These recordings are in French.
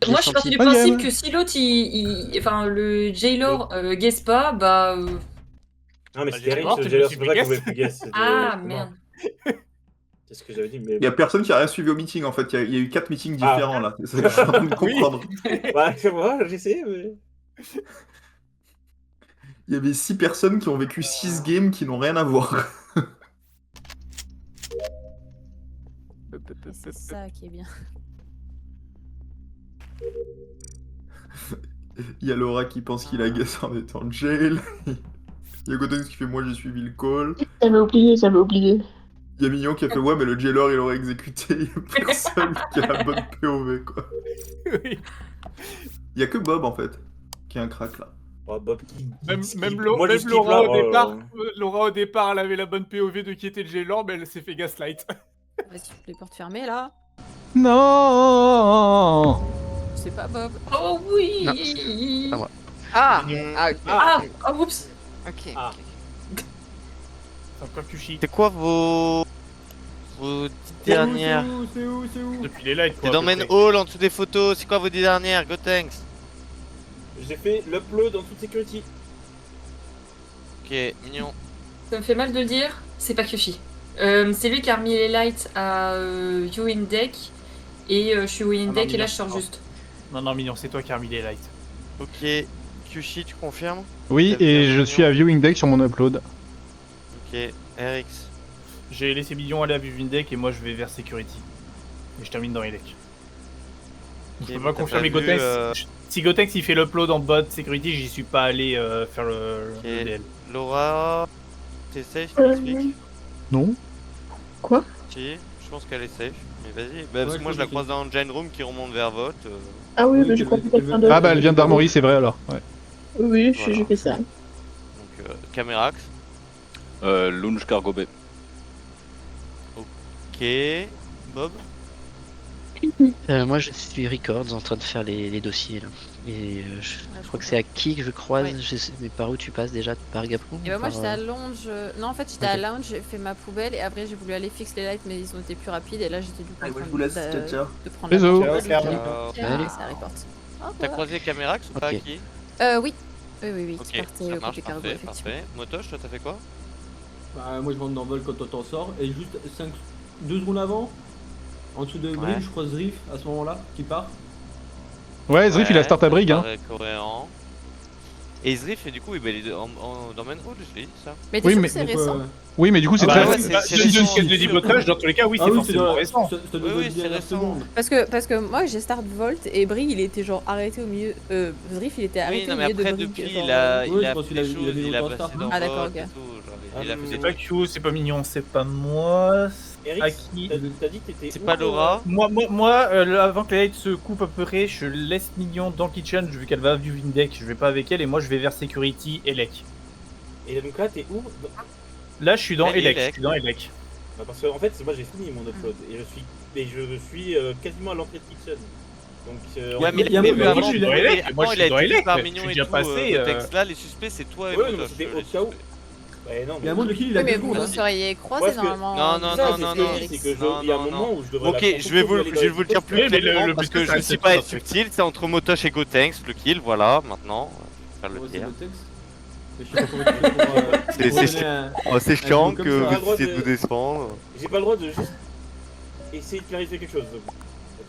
Moi, je suis partie du Ok, principe ouais. que si l'autre, enfin, le Jailor guesse pas, bah. Non, mais Bah, c'était j'étais Rich, morte le et je me jailer, suis c'est pour ça fait qu'on pouvait guess. plus guess. Ah, c'était mort. merde. C'est ce que j'avais dit, mais Il y a bon. personne qui a rien suivi au meeting en fait. Il y a eu 4 meetings Ah. différents là. C'est ça que je suis en train de Oui. comprendre. Ouais, c'est moi, j'essaie, mais. Il y avait 6 personnes qui ont vécu 6 games qui n'ont rien à voir. C'est ça qui est bien. Il y a Laura qui pense qu'il a guess en étant jail. Il y a Gotex qui fait moi j'ai suivi le call. J'avais oublié, j'avais oublié. Il y a Mignon qui a fait ouais mais le jailer il aurait exécuté. Il y a personne qui a la bonne POV quoi. Oui. Il y a que Bob en fait qui a un crack là. Oh, Bob qui. Même Moi, je même skip Laura, là, au départ, là. Laura au départ, elle avait la bonne POV de qui était le Jailor, mais elle s'est fait gaslight. Vas-y, les portes fermées là. Non. C'est pas Bob. Oh Non, oui. pas moi. Ah, ok. Ah, oups. Ok. Ah. Enfin, quoi, Kushi. C'est quoi vos dernières? C'est où Depuis les lights, quoi. C'est dans à peu Main près. Hall en dessous des photos. C'est quoi vos 10 dernières? Gotenks. J'ai fait l'upload en toute security. Ok, mignon. Ça me fait mal de le dire, c'est pas Kyoshi. C'est lui qui a remis les lights à You in Deck. Et je suis Win in non, Deck et là mignon. je sors Non. juste. Non, non, mignon, c'est toi qui as remis les lights. Ok, Kushi, tu confirmes? Oui, T'as et bien je mignon. suis à Viewing Deck sur mon upload. Ok, RX. J'ai laissé Million aller à Viewing Deck et moi je vais vers Security. Et je termine dans les decks. Ok, Je peux mais pas t'as confirmer pas vu, Gotex. Si Gotex il fait l'upload en bot Security, j'y suis pas allé faire le DL. Laura, t'es safe, tu Euh, m'expliques? Non. Quoi? Si, je pense qu'elle est safe. Mais vas-y, bah, parce que moi je la croise dans Engine Room qui remonte vers vote. Ah oui, Oui, mais je tu crois veux- que tu quelqu'un veux- d'autre. Ah bah elle vient d'Armory, c'est vrai alors. Ouais. Oui, Voilà. j'ai fait ça. Donc, Camerax. Lounge Cargo Bay. Ok, Bob. Moi je suis Records en train de faire les dossiers là. Et je crois que c'est à qui que je croise, Ouais. je sais, mais par où tu passes déjà? Par Gapon? Et bah moi Par, j'étais à Lounge. Non en fait j'étais à Ok. Lounge, j'ai fait ma poubelle et après j'ai voulu aller fixer les lights mais ils ont été plus rapides et là j'étais du coup en Allez, moi, train je vous laisse, de, ciao, ciao. de prendre Bisous. la Ciao, poubelle. ciao. Salut. Ça report. T'as croisé Camerax ou pas? Ok. Qui? Oui. Oui, Ok, tu partais ça au marche, côté cargo parfait, effectivement. parfait. Motoche, toi t'as fait quoi? Bah, moi je rentre dans vol quand on t'en sort et juste 2 secondes avant, en dessous de Ouais. Bridge, je croise Riff à ce moment-là qui part. Ouais, Zrif il a start à Brig hein. paraît cohérent. Et Zrif, et du coup, il est dans Main Hall, je l'ai dit ça. Mais t'es Oui, sûr mais- que c'est Donc, récent? Oui mais du coup c'est bah, très... ouais, c'est- Si, si, Ce qu'elle te dit Botoche, dans tous les cas, oui, Ah c'est oui, forcément récent. c'est Oui, oui, c'est dernières récent. secondes. Parce que moi j'ai start Volt et Brig il était genre arrêté au milieu. Zrif il était arrêté Oui, non, au mais milieu de après, Brig. depuis, genre, il a, Oui, il je a pense fait qu'il a- des il a choses, mis il a longtemps passé start. dans Ah, d'accord, vote et ok. tout, genre, Ah, il a mais fait C'est des pas Q, c'est pas mignon, c'est pas moi. Eric, À qui t'as dit que t'étais. C'est où, pas Laura. Moi, avant que la light se coupe à peu près, je laisse Mignon dans le kitchen, vu qu'elle va à Viewing Deck, je vais pas avec elle, et moi je vais vers Security et Lec. Et donc là, t'es où? Là, je suis dans Elle est Elec, Elec. je suis dans Elec. Bah, parce que en fait, moi j'ai fini mon upload et je suis quasiment à l'entrée de kitchen. Donc, Ouais, mais il y a mais un moment avant, où je suis dans mais Elec, avant, moi, je il suis a dans été vu Elec, par je Mignon suis et déjà tout. passé, Le texte là, les suspects, c'est toi et ouais, non, Motoche. c'était au cas où. Ouais, non, Il y a un moment de kill, il a Oui, mais deux vous secondes. vous seriez croisés Parce que- normalement. Non, non, Ça, non, c'est non, ce que non. je dis, c'est que Non, il y a un non, moment non. où je devrais. Ok, je vais vous le dire plus Oui, mais clairement le parce but, que c'est je ça, ne c'est suis pas tout, être en fait. subtil, c'est entre Motoche et Gotenks, le kill, voilà, maintenant. Faire le Ouais, c'est tir. le texte. Mais je sais pas comment tu fais pour, C'est- pour c'est donner chiant. un- Oh, c'est chiant comme que ça. vous On a le droit essayez de de- vous défendre. J'ai pas le droit de juste essayer de clarifier quelque chose. Ok.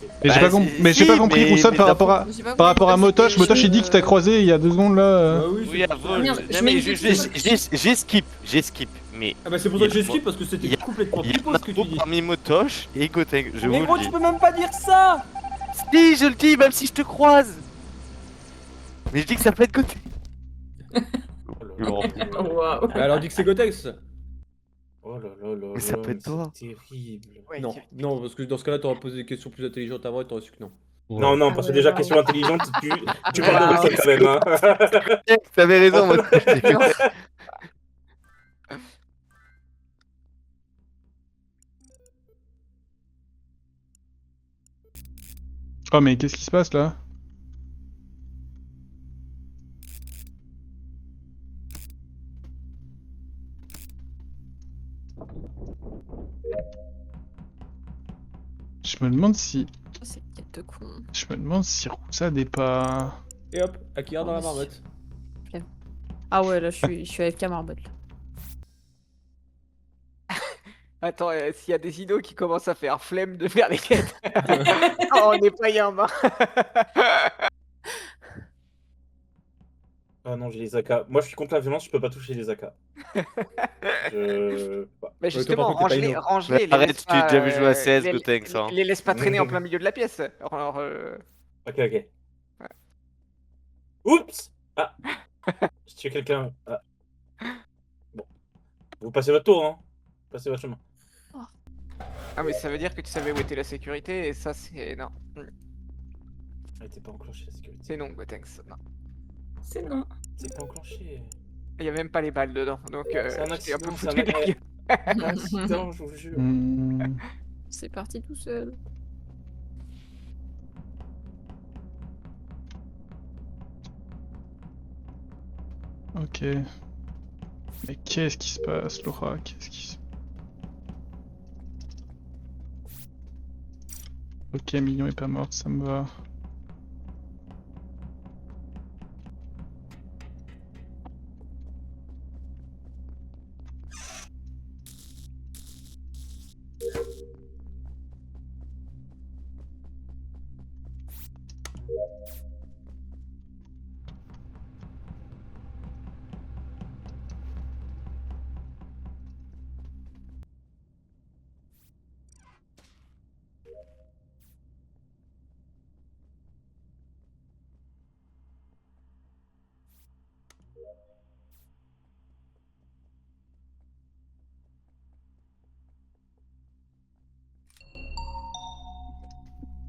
Mais j'ai Bah, j'ai pas compris mais- Rousson mais par t'as rapport à... J'ai pas Par rapport à compris, Motoche, parce que Motoche il dit qu'il t'a croisé il y a 2 secondes là. Bah oui, Oui, c'est à pour ça. vol. Merde, Non, je mais mets j'ai skip, mais Ah bah c'est pour ça que j'ai Il y a- skip parce que il c'était y a- complètement il y pipeau en a ce que tu beaucoup dis. parmi Motoche et Gotenks, je Mais vous gros, le tu dis. peux même pas dire ça! Si, je le dis, même si je te croise. Mais je dis que ça peut être Gotenks. Je m'en fous. Oh, waouh. Bah alors dis que c'est Gotex. Oh là là là. Mais ça là, peut être toi. C'est terrible. Non, non, parce que dans ce cas-là, t'aurais posé des questions plus intelligentes avant et t'aurais su que non. Non, non, parce que déjà, question intelligente, tu parles de Wow. Wilson quand même. Hein. T'avais raison, Motoche. Oh mais qu'est-ce qui se passe là? Je me demande si C'est une quête de con. Je me demande si Roussad n'est pas... Et hop, Akira dans la marmotte. Ah ouais, là, je suis avec Marmotte. Attends, s'il y a des idos qui commencent à faire flemme de faire les quêtes. Oh, on n'est pas yam. Ah non, j'ai les AK. Moi, je suis contre la violence, je peux pas toucher les AK. Mais justement, par contre, t'es pas range-les, ido. range-les. les Arrête, laisse tu as pas, déjà vu jouer à CS, les- Gotenks, hein. Les laisse pas traîner en plein milieu de la pièce. Alors, Ok. Oups. Ah. J'ai tué quelqu'un. Ah. Bon. Vous passez votre tour, hein. Passez votre chemin. Ah, mais ça veut dire que tu savais où était la sécurité, et ça, c'est. Non. Elle était pas enclenchée, la sécurité. C'est non, Gotenks. Non. C'est non. C'est pas enclenché. Il y a même pas les balles dedans, donc C'est un j'étais un peu accident, foutu de la gueule. un accident, je vous jure. C'est parti tout seul. Ok. Mais qu'est-ce qui se passe, Laura? Qu'est-ce qui se... Ok, Mignon est pas morte, ça me va.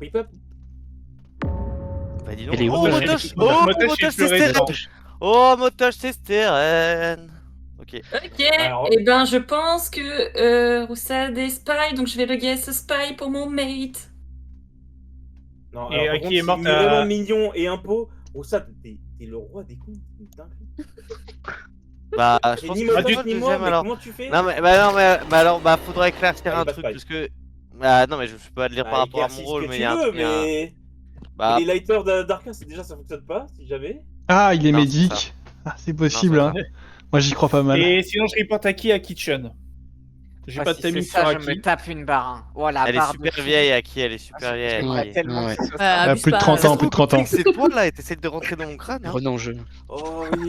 Oui, pop. Bah dis Elle est où, oh, la- motoche, Motoche, oh, il motoche, pleurait c'est dedans. Oh, motoche, c'est stérène. Ok. Ok, Alors- et ben je pense que Roussad est spy, donc je vais le guess spy pour mon mate. Non, Et alors, par qui contre, est morte il est à- vraiment mignon et impôt. Roussad, t'es le roi des cons. C'est une dinguerie. Bah, je Et pense ni que motoche, c'est le ni moi, deuxième mais alors. comment tu fais? Non, mais, alors, bah, faudrait éclaircir Allez, un bah, truc, pareil. parce que. Ah, non, mais je peux pas te lire Bah, par rapport à éclaircis mon ce rôle, que mais tu il y a un veux, truc. mais... Bah, Les lighters d'Arca, c'est déjà ça fonctionne pas, si jamais. Ah, il est Non, c'est médic. Ah, c'est possible, Non, hein. Moi, j'y crois pas mal. Et sinon, je reporte Aki à Kitchen. J'ai ah, pas si de timing c'est ça, sur je Aki. me tape une barre. Hein. Voilà, Elle est barre super de- vieille, Aki, elle est super Ah, vieille. j'aimerais Ouais, tellement ouais. que ce soit Ah, ça. abuse plus de pas, 30 Ça ans, se plus de trouve, 30 ans. c'est toi là, et t'essaies de rentrer dans mon crâne. Hein. Renonge. Oh oui.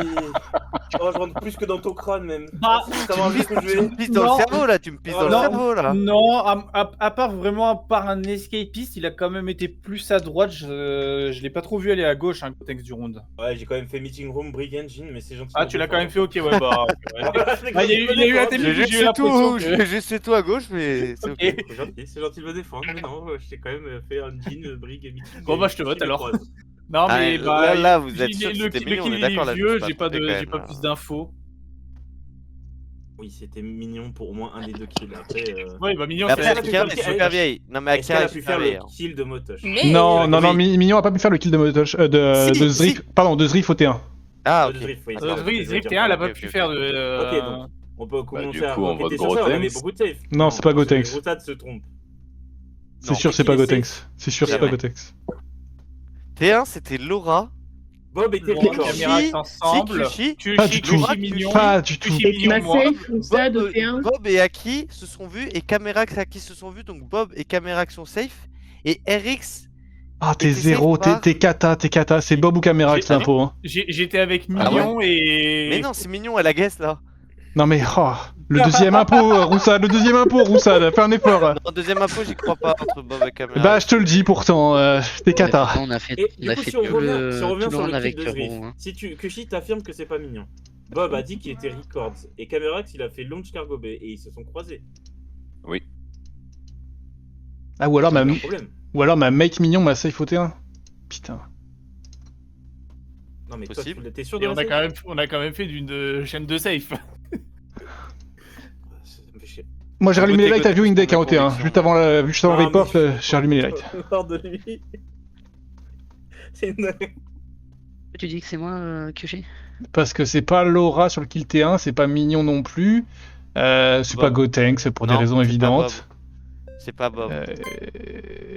Oh, je rentre plus que dans ton crâne, même. Bah, Faut savoir juste où je Tu vais. me pisses dans Non. le cerveau là, tu me pisses dans le Non. cerveau là. Non, à part vraiment par un escapiste, il a quand même été plus à droite. Je l'ai pas trop vu aller à gauche, un Gotenks du round. Ouais, j'ai quand même fait Meeting Room, Brig Engine, mais c'est gentil. Ah, tu l'as quand même fait, ok, ouais, bah. ouais. Ah, il y a eu un thème. J'ai J'ai eu l'impression que- j'ai juste tout à gauche, mais c'est ok. C'est gentil de me défendre, mais non, je t'ai quand même fait un jean, Brig et Meeting. Bon, bah, je te vote, alors. Non, Ah, mais là, vous êtes il- sûr que le c'était kill- mignon, le on est kill, il d'accord, là, est je me vieux, suis j'ai pas pas trompé, quand j'ai pas même, plus là. d'infos. Oui, c'était mignon pour au moins un des deux kills. Après, Ouais, bah mignon, Mais après, c'est- Akira, elle est super vieille. Non, mais est-ce qu'elle Akira a est pu super faire vieille. le hein. kill de Motoche? Mais Non, non, non, oui. Mignon a pas pu faire le kill de Motoche, de Si, Zrif. si. Pardon, de Zrif au T1. Ah, De ok. Zrif, oui, Ah, c'est ça. Zrif, je veux dire. T1, elle a pas ok, pu ok. faire de. Ok, donc. On peut commencer du à coup, on enquêter vote sur ça, on avait Gotenks. beaucoup de safe. Non, c'est pas Gotenks. Roussad se trompe. C'est Non, sûr, c'est qui pas est Gotenks. safe C'est sûr, c'est C'est pas vrai. Gotenks. T1, c'était Laura. Bob était Laura, record. caméra Si, ensemble. si, Kushi. Pas du tout. Kushi mignon. Pas du tout. Kushi mignon, moi. Massey, Roussad, Bob, T1. Bob et Aki se sont vus et Camerax et Aki se sont vus, donc Bob et Camerax sont safe. Et RX, Ah, t'es Et t'es zéro, safe par- t'es cata, t'es cata. C'est Bob ou Caméra J'ai- l'info, hein. J'étais avec Ah Mignon et. mais non, c'est mignon, elle a guess là. Non mais, oh, le deuxième impôt, Roussad, le deuxième impôt, Roussad, fais un effort. En deuxième info, j'y crois pas entre Bob et Camerax. Bah, je te le dis pourtant, t'es cata. On a fait, Et on du a coup, fait si on tout revient, le, si on revient tout le sur round le avec kill de Zrif, Ro, hein. si Kushi t'affirme que c'est pas mignon. Bob a dit qu'il était records et Camerax il a fait launch cargo bay et ils se sont croisés. Ah, ou alors Pas ma, de problème. ou alors ma mate mignon m'a safe au T1. Putain. Non mais Possible. toi, t'es sûr Et de on la a safe quand même fait d'une chaîne de safe. Ça me fait chier. Moi j'ai rallumé les Votez lights à Gotenks viewing deck pour hein, ma au T1. conviction. Juste avant le Ah, report, mais- j'ai rallumé les lights. Hors de lui. C'est une dinguerie. Tu dis que c'est moi, QG? Parce que c'est pas Laura sur le kill T1, c'est pas mignon non plus. C'est Bob. pas Gotenks pour des Non, raisons c'est pas évidentes. C'est pas Bob.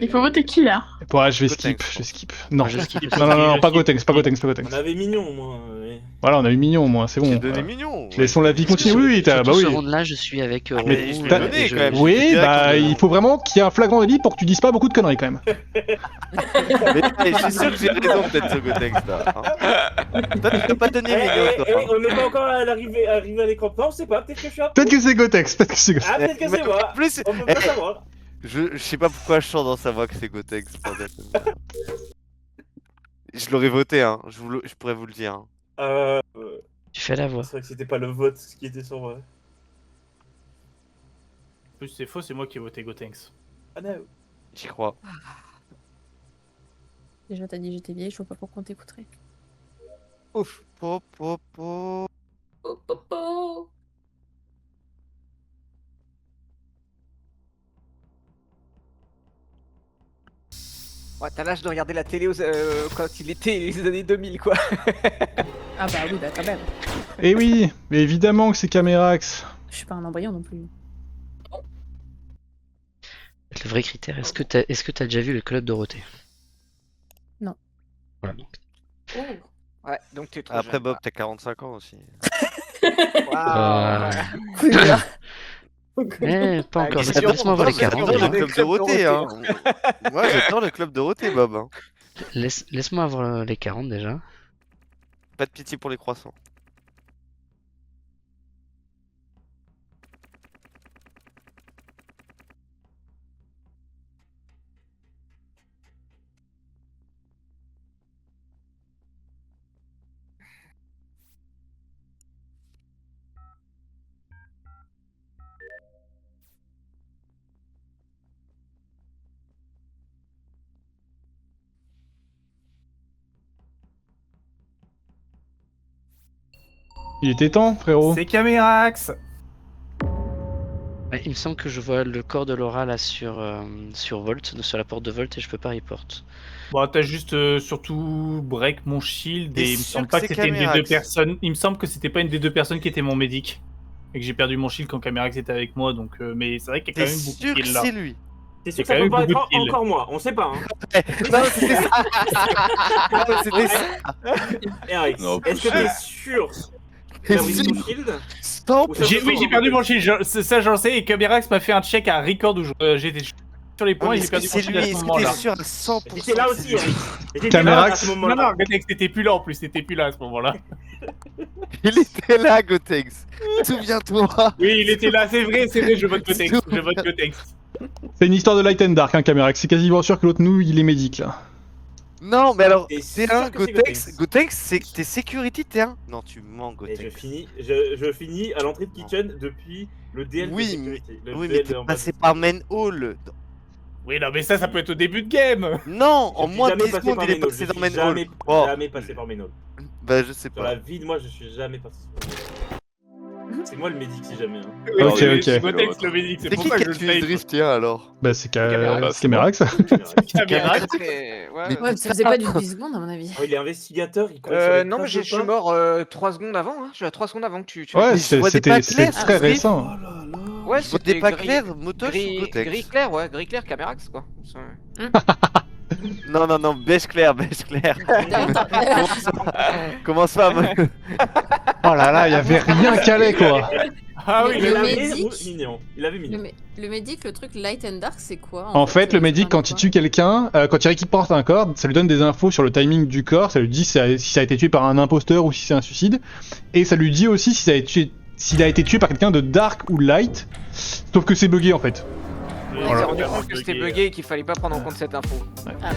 Il faut voter qui là? Ouais, je vais Gotenks, skip. Non, Moi, je skip aussi. non, pas Gotenks, pas Gotenks. On avait mignon, moi. Mais... Voilà, on a eu mignon au moins, c'est bon. J'ai donné mignon. Laissons la vie continuer. Oui, Surtout bah oui. ce round-là, je suis avec Ah, Roux mais je l'ai t'as- donné, et quand même. Oui, Direct, bah on- il faut vraiment qu'il y ait un flagrant délit pour que tu dises pas beaucoup de conneries quand même. Mais je suis sûr que j'ai raison peut-être ce Gotenks là. Hein. Toi tu peux pas donner mignon toi. Hein. on n'est pas encore à l'arrivée à l'écran. Non, on sait pas, peut-être que je suis un Peut-être que c'est Gotenks, peut-être que c'est Gotenks. Ah, peut-être que c'est Mais moi. en plus, On peut pas savoir. je sais pas pourquoi je sens dans sa voix que c'est Gotenks. Je l'aurais voté, hein. Je pourrais vous le dire. Hein. Tu fais la voix. C'est vrai que c'était pas le vote qui était sur moi. En plus, c'est faux, c'est moi qui ai voté Gotenks. Ah non. J'y crois. Déjà, t'as dit j'étais vieille, je vois pas pourquoi on t'écouterait. Ouf. Po, po, po. Oh, oh, oh. Ouais, t'as l'âge de regarder la télé quand il était les années 2000, quoi. Ah bah oui, bah quand même. Et oui, mais évidemment que c'est Camérax. Je suis pas un embryon non plus. Le vrai critère, est-ce que t'as déjà vu le Club Dorothée? Non. Voilà, donc. Oh. Ouais, donc t'es trop Après jeune, Bob, t'as 45 ans aussi. Waouh. Pas encore, c'est laisse-moi voir les J'adore 40 le déjà. club Dorothée, hein. Moi j'adore le club Dorothée, Bob. Hein. Laisse-moi avoir les 40 déjà. Pas de pitié pour les croissants. Il était temps, frérot. C'est Camérax. Ouais, il me semble que je vois le corps de Laura là sur Volt, sur la porte de Volt et je peux pas report. Bon, t'as juste surtout break mon shield T'es et il me sûr semble que pas que c'est c'était une des deux Camérax? personnes. Il me semble que c'était pas une des deux personnes qui était mon médic. Et que j'ai perdu mon shield quand Camérax était avec moi, donc mais c'est vrai qu'il y a T'es quand même beaucoup sûr de que kills là. c'est lui? T'es C'est sûr que ça quand peut même pas beaucoup être de kills. encore moi, on sait pas. Hein. Non, c'était ça. Non, c'était ça. Eric, Non, est-ce que t'es sûr que t'as pris ton shield? Stop. Ou ça peut Oui, pas j'ai perdu mon shield, ça j'en sais, et Camérax m'a fait un check à record où j'étais sur les points et j'ai perdu mon C'est shield lui, à ce est-ce que moment-là. t'es sûr à 100%? J'étais là aussi, Eric. J'étais Camérax. là à ce Non, moment-là. non, Gotenks t'étais plus là en plus, t'étais plus là à ce moment-là. Il était là, Gotenks. Souviens-toi. Oui, il était là, c'est vrai, je vote Gotenks, je vote Gotenks. C'est une histoire de Light and Dark, hein, Camérax. C'est quasiment sûr que l'autre, nous, il est médic là. Non, mais alors, T'es t'es sûr un que c'est Gotenks. Gotenks, c'est t'es security, t'es un. Non, tu mens, Et Gotenks. je finis à l'entrée de Kitchen depuis le DL de Oui, sécurité. Le Oui, DL mais t'es en bas passé de- par Main Hall. Oui, non, mais ça peut être au début de game. Non, en Je suis moins de jamais 10 passé secondes, par il est Main Hall. passé Je dans Main suis Hall. jamais, Oh, jamais passé par Main Hall. bah je sais Sur la pas. vie de moi, je suis jamais passé. C'est moi le médic si jamais. Hein. Oui, Ok, c'est ok. Gotenks le médic, c'est C'est pour qui ça qui que a je tué le Drift, tiens, alors? Bah, c'est Camérax. Camérax. Camérax. Ouais, Mais- Ouais, ça faisait pas du 10 secondes à mon avis. Oh, il est investigateur, il croit sur les non, mais traces je de suis pas. mort 3 secondes avant. Hein. Je suis à 3 secondes avant que tu. Ouais, Mais je vois des c'était pas c'est clairs, très Drift. récent. Ouais, Je vois des pas clairs, Motosh ou Gotenks? Gris clair, ouais, gris clair, Camérax, quoi. Non, non, non, beige clair, beige clair. Comment ça moi Oh là là, il y avait rien calé quoi. Ah oui, Il Le avait médic- mignon. Il avait mignon. Le médic, le truc Light and Dark, c'est quoi En fait, le médic, quand il tue quelqu'un, quand il récupère un corps, ça lui donne des infos sur le timing du corps, ça lui dit si ça a été tué par un imposteur ou si c'est un suicide, et ça lui dit aussi si ça a été s'il a été tué par quelqu'un de dark ou light, sauf que c'est buggé en fait. On s'est rendu compte que c'était bugué et qu'il fallait pas prendre en compte cette info. Ah.